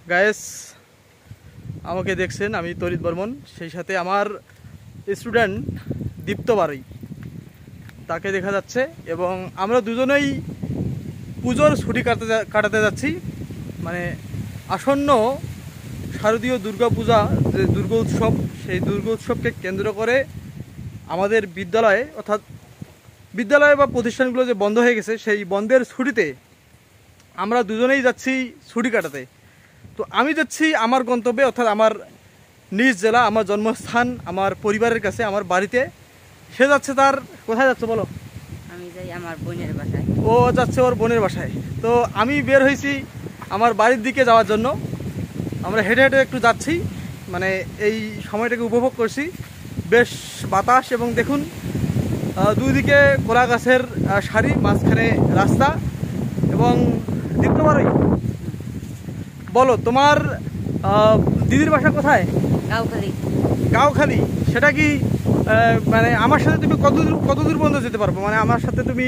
Guys আমাকে দেখছেন, আমি তরিত বর্মন, সেই সাথে আমার স্টুডেন্ট দীপ্ত বারুই, তাকে দেখা যাচ্ছে। এবং আমরা দুজনেই পুজোর ছুটি কাটাতে যাচ্ছি। মানে আসন্ন শারদীয় দুর্গাপূজা, যে দুর্গা উৎসব, সেই দুর্গা উৎসবকে কেন্দ্র করে আমাদের বিদ্যালয়ে, অর্থাৎ বিদ্যালয় বা প্রতিষ্ঠানগুলো যে বন্ধ হয়ে গেছে, সেই বন্ধের ছুটিতে আমরা দুজনেই যাচ্ছি ছুটি কাটাতে। তো আমি যাচ্ছি আমার গন্তব্যে, অর্থাৎ আমার নিজ জেলা, আমার জন্মস্থান, আমার পরিবারের কাছে, আমার বাড়িতে। সে যাচ্ছে তার, কোথায় যাচ্ছে বলো? আমি যাই আমার বোনের বাসায়। ও যাচ্ছে ওর বোনের বাসায়। তো আমি বের হয়েছি আমার বাড়ির দিকে যাওয়ার জন্য। আমরা হেঁটে হেঁটে একটু যাচ্ছি, মানে এই সময়টাকে উপভোগ করছি। বেশ বাতাস, এবং দেখুন দুই দিকে কলা গাছের সারি, মাঝখানে রাস্তা। এবং দীপ্ত বারুই, বলো তোমার দিদির বাসা কোথায়? গাঁওখালি। গাঁওখালি, সেটা কি মানে আমার সাথে তুমি কতদূর পর্যন্ত যেতে পারবো? মানে আমার সাথে তুমি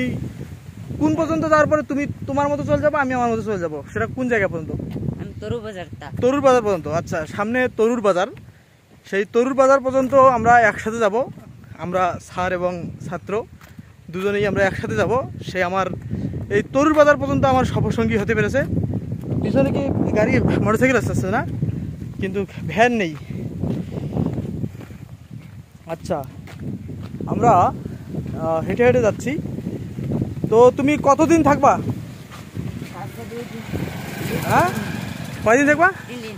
কোন পর্যন্ত যাওয়ার পরে তুমি তোমার মতো চলে যাবো, আমি আমার মতো চলে যাবো, সেটা কোন জায়গা পর্যন্ত? আমি তরু বাজারটা। তরুর বাজার পর্যন্ত। আচ্ছা, সামনে তরুর বাজার, সেই তরুর বাজার পর্যন্ত আমরা একসাথে যাব। আমরা স্যার এবং ছাত্র দুজনেই আমরা একসাথে যাব। সে আমার এই তরুর বাজার পর্যন্ত আমার সফরসঙ্গী হতে পেরেছে। পিছনে কি গাড়ি, মোটরসাইকেল আসতেছে না, কিন্তু ভ্যান নেই। আচ্ছা, আমরা হেঁটে হেঁটে যাচ্ছি। তো তুমি কতদিন থাকবা? হ্যাঁ, কয়দিন থাকবা? 3 দিন।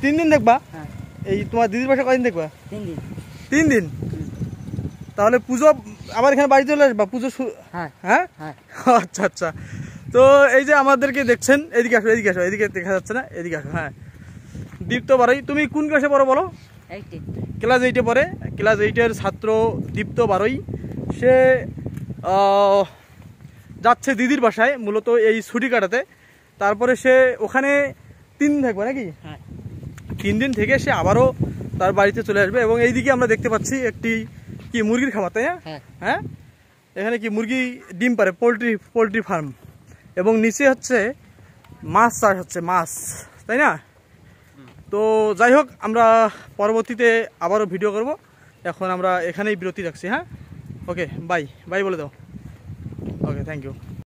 3 দিন থাকবা? হ্যাঁ। এই তোমার দিদির বাসা কয়দিন দেখবা? 3 দিন। 3 দিন? তাহলে পুজো আবার এখানে বাড়ি চলে আসবা পুজো? হ্যাঁ হ্যাঁ, হ্যাঁ। আচ্ছা আচ্ছা। তো এই যে আমাদেরকে দেখছেন, এদিকে আসো, এদিকে আসো, এদিকে দেখা যাচ্ছে না, এদিকে আসো। হ্যাঁ, দীপ্ত বারুই, তুমি কোন ক্লাসে পড়ো বলো? ক্লাস 8-এ পড়ে। ক্লাস 8-এর ছাত্র দীপ্ত বারুই, সে যাচ্ছে দিদির বাসায় মূলত এই ছুটি কাটাতে। তারপরে সে ওখানে 3 দিন থাকবে নাকি? হ্যাঁ। 3 দিন থেকে সে আবারও তার বাড়িতে চলে আসবে। এবং এইদিকে আমরা দেখতে পাচ্ছি একটি কি মুরগির খামার, তাই না? হ্যাঁ, এখানে কি মুরগি ডিম পারে, পোলট্রি ফার্ম। এবং নিচে হচ্ছে মাছ চাষ হচ্ছে, মাছ, তাই না? তো যাই হোক, আমরা পরবর্তীতে আবারও ভিডিও করব। এখন আমরা এখানেই বিরতি রাখছি। হ্যাঁ, ওকে, বাই বাই বলে দাও। ওকে, থ্যাংক ইউ।